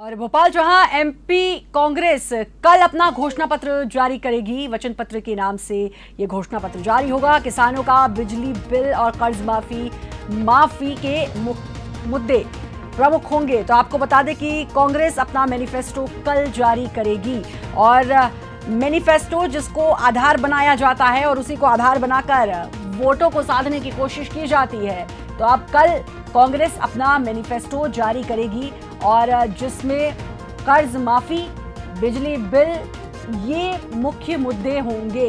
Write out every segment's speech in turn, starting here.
और भोपाल जहां एमपी कांग्रेस कल अपना घोषणा पत्र जारी करेगी। वचन पत्र के नाम से ये घोषणा पत्र जारी होगा। किसानों का बिजली बिल और कर्ज माफी के मुद्दे प्रमुख होंगे। तो आपको बता दें कि कांग्रेस अपना मैनिफेस्टो कल जारी करेगी और मैनिफेस्टो जिसको आधार बनाया जाता है और उसी को आधार बनाकर वोटों को साधने की कोशिश की जाती है। तो अब कल कांग्रेस अपना मैनिफेस्टो जारी करेगी और जिसमें कर्ज माफी, बिजली बिल, ये मुख्य मुद्दे होंगे।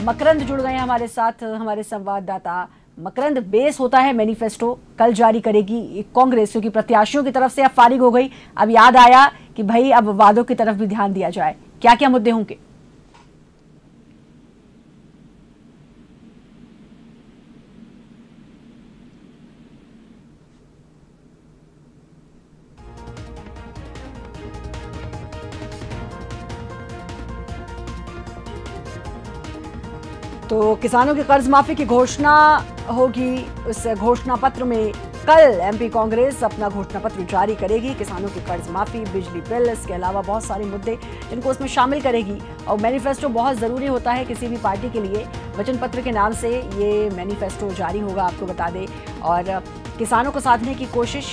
मकरंद जुड़ गए हमारे साथ, हमारे संवाददाता। मकरंद, बेस होता है मैनिफेस्टो कल जारी करेगी कांग्रेस, क्योंकि प्रत्याशियों की तरफ से अब फारिग हो गई। अब याद आया कि भाई अब वादों की तरफ भी ध्यान दिया जाए। क्या क्या मुद्दे होंगे? तो किसानों की कर्ज माफी की घोषणा होगी। उस घोषणा पत्र में कल एमपी कांग्रेस अपना घोषणा पत्र जारी करेगी। किसानों की कर्ज माफी, बिजली बिल, इसके अलावा बहुत सारे मुद्दे जिनको उसमें शामिल करेगी। और मैनिफेस्टो बहुत ज़रूरी होता है किसी भी पार्टी के लिए। वचन पत्र के नाम से ये मैनिफेस्टो जारी होगा, आपको बता दें। और किसानों को साधने की कोशिश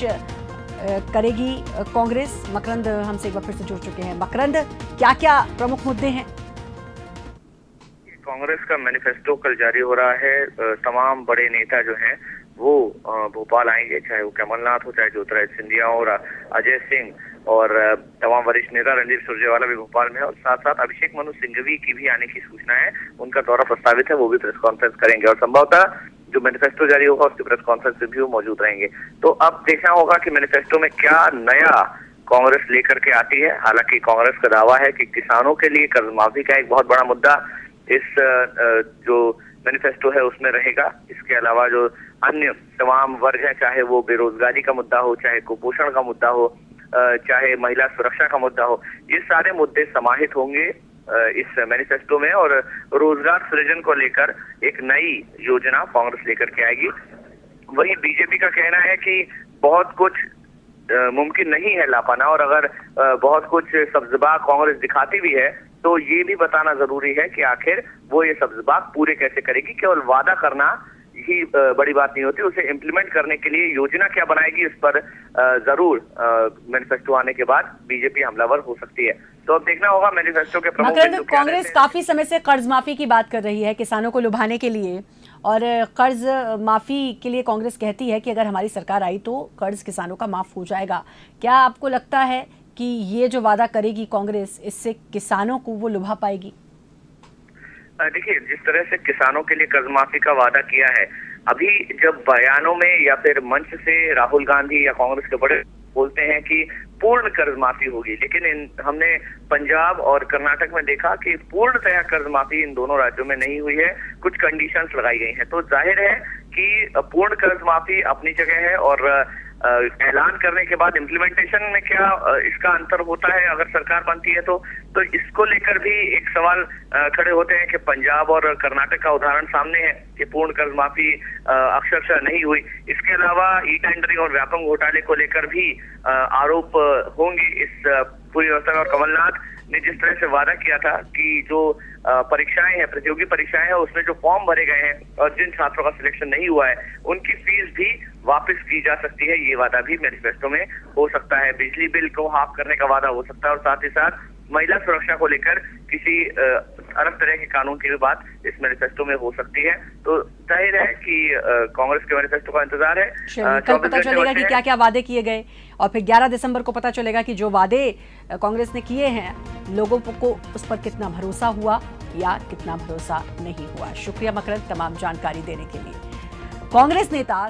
करेगी कांग्रेस। मकरंद हमसे एक बार फिर से जुड़ चुके हैं। मकरंद, क्या क्या प्रमुख मुद्दे हैं? कांग्रेस का मैनिफेस्टो कल जारी हो रहा है। तमाम बड़े नेता जो हैं वो भोपाल आएंगे, चाहे वो कमलनाथ हो, चाहे ज्योतिरादित्य सिंधिया और अजय सिंह और तमाम वरिष्ठ नेता। रणदीप सुरजेवाला भी भोपाल में है और साथ साथ अभिषेक मनु सिंघवी की भी आने की सूचना है। उनका दौरा प्रस्तावित है, वो भी प्रेस कॉन्फ्रेंस करेंगे और संभवतः जो मैनिफेस्टो जारी होगा उसकी प्रेस कॉन्फ्रेंस में भी वो मौजूद रहेंगे। तो अब देखना होगा कि मैनिफेस्टो में क्या नया कांग्रेस लेकर के आती है। हालांकि कांग्रेस का दावा है कि किसानों के लिए कर्ज माफी का एक बहुत बड़ा मुद्दा इस जो मैनिफेस्टो है उसमें रहेगा। इसके अलावा जो अन्य तमाम वर्ग है, चाहे वो बेरोजगारी का मुद्दा हो, चाहे कुपोषण का मुद्दा हो, चाहे महिला सुरक्षा का मुद्दा हो, ये सारे मुद्दे समाहित होंगे इस मैनिफेस्टो में। और रोजगार सृजन को लेकर एक नई योजना कांग्रेस लेकर के आएगी। वही बीजेपी का कहना है कि बहुत कुछ मुमकिन नहीं है ला पाना, और अगर बहुत कुछ सब्जबाग कांग्रेस दिखाती भी है तो ये भी बताना जरूरी है कि आखिर वो ये सब्जबाग पूरे कैसे करेगी। केवल वादा करना ही बड़ी बात नहीं होती, उसे इम्प्लीमेंट करने के लिए योजना क्या बनाएगी, इस पर जरूर मैनिफेस्टो आने के बाद बीजेपी हमलावर हो सकती है। तो अब देखना होगा मैनिफेस्टो के प्रमुख बिंदु क्या रहते हैं। कांग्रेस काफी समय से कर्ज माफी की बात कर रही है किसानों को लुभाने के लिए, और कर्ज माफी के लिए कांग्रेस कहती है कि अगर हमारी सरकार आई तो कर्ज किसानों का माफ हो जाएगा। क्या आपको लगता है कि ये जो वादा करेगी कांग्रेस, इससे किसानों को वो लुभा पाएगी? देखिए, जिस तरह से किसानों के लिए कर्ज माफी का वादा किया है, अभी जब बयानों में या फिर मंच से राहुल गांधी या कांग्रेस के बड़े बोलते हैं कि पूर्ण कर्ज माफी होगी, लेकिन हमने पंजाब और कर्नाटक में देखा कि पूर्णतया कर्ज माफी इन दोनों राज्यों में नहीं हुई है, कुछ कंडीशंस लगाई गई हैं। तो जाहिर है कि पूर्ण कर्ज माफी अपनी जगह है, और ऐलान करने के बाद इम्प्लीमेंटेशन में क्या इसका अंतर होता है अगर सरकार बनती है तो इसको लेकर भी एक सवाल खड़े होते हैं कि पंजाब और कर्नाटक का उदाहरण सामने है कि पूर्ण कर्ज माफी अक्षरशः नहीं हुई। इसके अलावा ई टेंडरिंग और व्यापक घोटाले को लेकर भी आरोप होंगे इस पूरी व्यवस्था में। और कमलनाथ ने जिस तरह से वादा किया था कि जो परीक्षाएं हैं, प्रतियोगी परीक्षाएं हैं, उसमें जो फॉर्म भरे गए हैं और जिन छात्रों का सिलेक्शन नहीं हुआ है उनकी फीस भी वापस की जा सकती है, ये वादा भी मैनिफेस्टो में हो सकता है। बिजली बिल को हाफ करने का वादा हो सकता है, और साथ ही साथ महिला सुरक्षा को लेकर किसी अलग तरह के कानून की भी बात इस मैनिफेस्टो में हो सकती है। तो जाहिर है कि कांग्रेस के मैनिफेस्टो का इंतजार है। कल पता चलेगा कि क्या क्या वादे किए गए, और फिर 11 दिसंबर को पता चलेगा कि जो वादे कांग्रेस ने किए हैं लोगों को उस पर कितना भरोसा हुआ या कितना भरोसा नहीं हुआ। शुक्रिया मकरंद तमाम जानकारी देने के लिए। कांग्रेस नेता